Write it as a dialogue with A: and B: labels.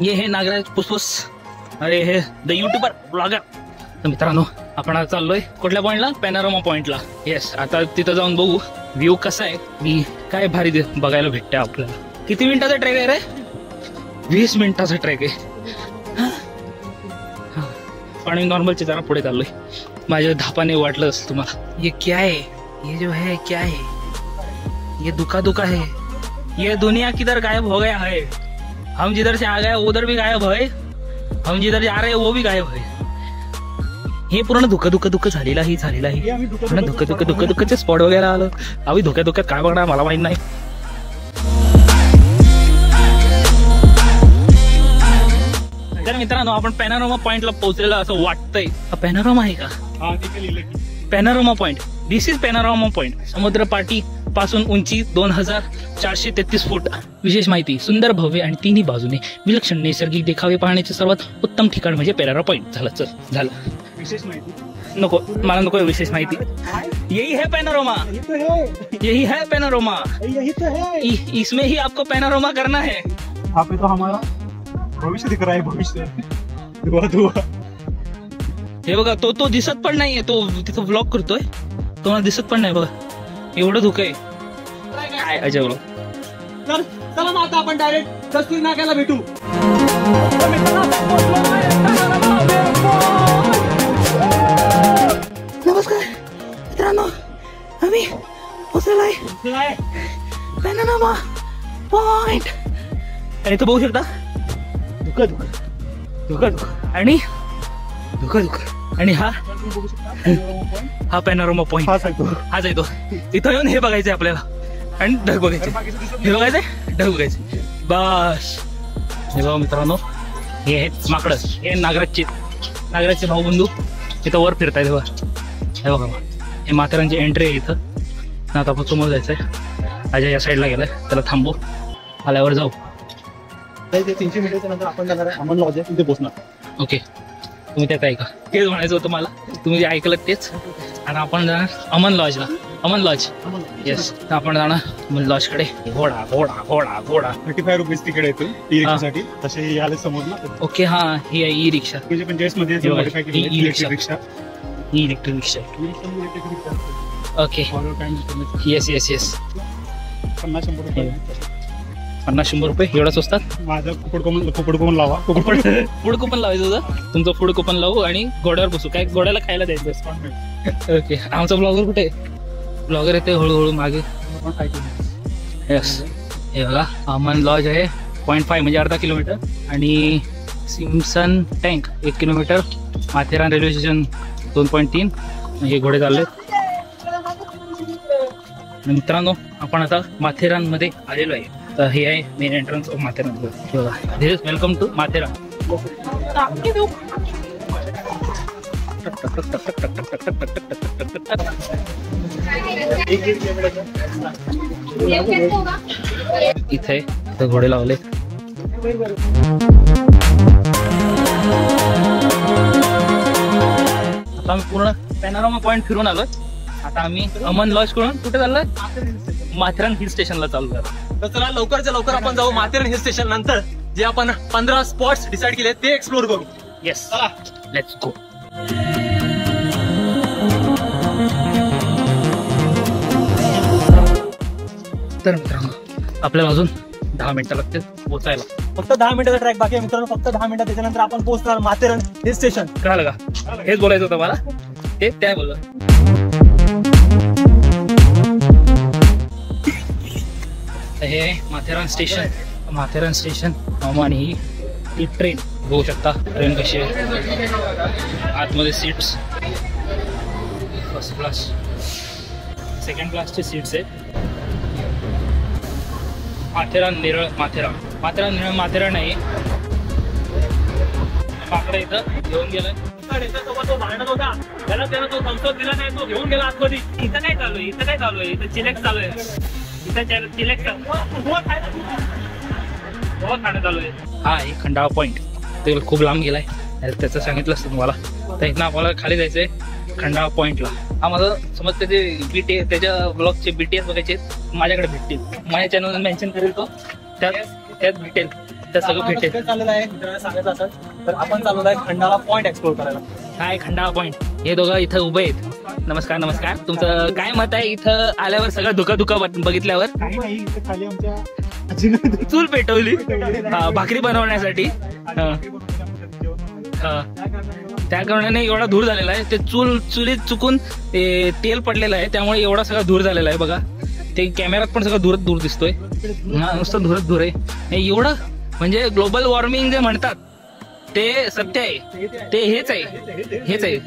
A: ये हे नागराज पुसपुस, अरे हे द युट्यूबर ब्लॉगर. तर मित्रांनो आपण आता चाललोय कुठल्या पॉइंटला, पॅनोरामा पॉइंटला. येस, आता तिथं जाऊन बघू व्ह्यू कसा आहे, मी काय भारी बघायला भेटते आपल्याला. किती मिनिटाचा ट्रेक आहे रे? 20 मिनिटाचा ट्रेक आहे. पण मी नॉर्मलचे जरा पुढे चाललोय, माझ्या धापाने वाटलं तुम्हाला. ये क्या है, ये जो है क्या है, ये दुखा दुखा है, ये दुनिया किधर गायब हो गया है. हम जिधर से आ गए उधर भी गायब है, हम जिधर जा रहे हैं वो भी गायब है. हे पूर्ण धुकं झालेलं आहे. धुकंचे स्पॉट वगैरे आलं. आम्ही धुक्यात काय बघणार मला माहित नाही. तर मित्रांनो आपण पॅनोरामा पॉइंटला पोहोचलेलो असं वाटतंय. पॅनोरामा आहे का? Panorama point, this is panorama point. समुद्र पाटी पासून उंची 2433 फूट. विशेष माहिती, सुंदर भव्य आणि तिन्ही बाजूने विलक्षण नैसर्गिक देखावे पाहण्याचे सर्वात उत्तम ठिकाण म्हणजे पॅनोरामा पॉइंट. झालं.
B: विशेष माहिती
A: नको, मला नको विशेष माहिती. यही है पॅनोरामा, यही है पॅनोरामा,
B: यही तो है.
A: इसमें ही आपको पॅनोरामा करना है.
B: यहाँ पे तो हमारा भविष्य दिख रहा है. भविष्य दुआ.
A: हे बघा, तो दिसत पण नाहीये. तो तिथं व्लॉग करतोय, तो मला दिसत पण नाही बघा. एवढं धुकं आहे काय अजय ब्लॉग.
B: चला ना आता आपण डायरेक्ट कस्तुरी नाक्याला भेटू.
A: नमस्कार मित्रांनो, आम्ही पोहोचलेलो आहे पॅनोरामा पॉइंट. आणि तो बघू शकता धुकं आणि हा पॅनोरामा पॉइंट. हाच आहे तो. इथं येऊन हे बघायचंय आपल्याला आणि ढग बघायचे. हे बघायचंय, ढग बघायचे बस. हे बघा मित्रांनो, हे आहेत माकडं. हे नागराजचे भाऊबंधू इथं वर फिरतायत. हे बघा, हे माथेरानची एंट्री आहे इथं. आता आपण समोर जायचंय. अजय या साईडला गेलाय, त्याला थांबू, आल्यावर जाऊ.
B: 300 मीटरच्या नंतर आपण जाणार आहे अमन लॉज, तिथे पोहोचणार.
A: ओके, तुम्ही त्यात ऐका. तेच म्हणायचं होतं मला, तुम्ही जे ऐकलं तेच. आणि आपण जाणार अमन लॉजला. Aman lodge, yes. तर आपण जाणार अमन लॉजकडे. घोडा
B: 35 रुपीज तिकीट येतो ई रिक्षासाठी. तसे आले समोर ना.
A: ओके, हा ही आहे ई रिक्षा.
B: 45 मध्ये electric rickshaw.
A: Electric rickshaw. Okay, yes. 50-100 रुपये एवढंच असतात.
B: माझं फूड कोपन लावा.
A: फूड कुपन लावायचं होतं. तुमचं फूड कुपन लावू आणि घोड्यावर बसू. काय घोड्याला खायला द्यायचं. ओके, आमचा ब्लॉगर कुठे? ब्लॉगर येते हळूहळू मागे. येस, हे बघा अमन लॉज आहे. 0.5 म्हणजे अर्धा किलोमीटर. आणि Simson tank 1 kilometre. Matheran railway station 2.3. हे घोडे चालले. मित्रांनो आपण आता माथेरान मध्ये आलेलो आहे. तर हे आहे main entrance of Matheran. This is welcome to Matheran. इथे घोडे लावले. आता आम्ही पूर्ण पॅनोरामा पॉइंट फिरून आलो. आता आम्ही अमन लॉज कडून कुठे चाललोय? माथेरान हिल स्टेशनला चाललोय.
B: तर चला लवकरच्या लवकर आपण जाऊ माथेरान हिल स्टेशन. नंतर जे आपण 15 स्पॉट्स डिसाइड केले ते एक्सप्लोर करू.
A: Yes, let's go. तर मित्रांनो आपल्याला अजून 10 मिनिटं लागतील पोहोचायला.
B: फक्त 10 मिनिटाचा ट्रॅक बाकी आहे मित्रांनो. फक्त 10 मिनिटं, त्याच्यानंतर आपण पोहोचणार माथेरान हिल स्टेशन.
A: कळालं का? हेच बोलायचं होतं मला. ते त्या बोललं. हे माथेरान स्टेशन. माथेरान स्टेशन आणि ही ट्रेन बघू शकता. ट्रेन कशी आहे, आतमध्ये सीट्स फर्स्ट क्लास, सेकंड क्लासचे सीट्स आहेत. माथेरान नेरळ माथेरान नाही. माकडा इथं घेऊन गेलाय. तो भांडत होता त्याला, त्यानं तो थम्सअप दिला नाही, तो घेऊन गेला आतमध्ये. इथं काय चालू आहे? इथं चिलेक्स चालू आहे. हा एक खंडाळा पॉइंट. ते खूप लांब गेलाय, त्याचं सांगितलं असतं तुम्हाला. तर इथं आपल्याला खाली जायचंय खंडाळा पॉइंटला. हा माझं समज त्याचे BTS, त्याच्या ब्लॉगचे BTS बघायचे माझ्याकडे भेटतील. माझ्या चॅनल मेन्शन करेल तो, त्यात भेटेल. तर सगळं भेटेल.
B: चाललेलं आहे मित्रांनो सांगायचं असं तर आपण चाललेलो आहे खंडाळा पॉइंट एक्सप्लोर करायला.
A: काय खंडाळा पॉइंट, हे दोघं इथं उभे आहेत. नमस्कार नमस्कार, तुमचं काय मत आहे इथं आल्यावर सगळं धुका बघितल्यावर?
C: काही नाही, इथे खाली आमच्या
A: चूल पेटवली भाकरी बनवण्यासाठी. त्या कारणाने एवढा धूर झालेला आहे. ते चुलीत चुकून तेल पडलेलं आहे त्यामुळे एवढा सगळा धूर झालेला आहे. बघा ते कॅमेऱ्यात पण सगळं धूर दिसतोय. नुसतं धूर आहे एवढं. म्हणजे ग्लोबल वॉर्मिंग जे म्हणतात ते सत्य आहे, ते हेच आहे.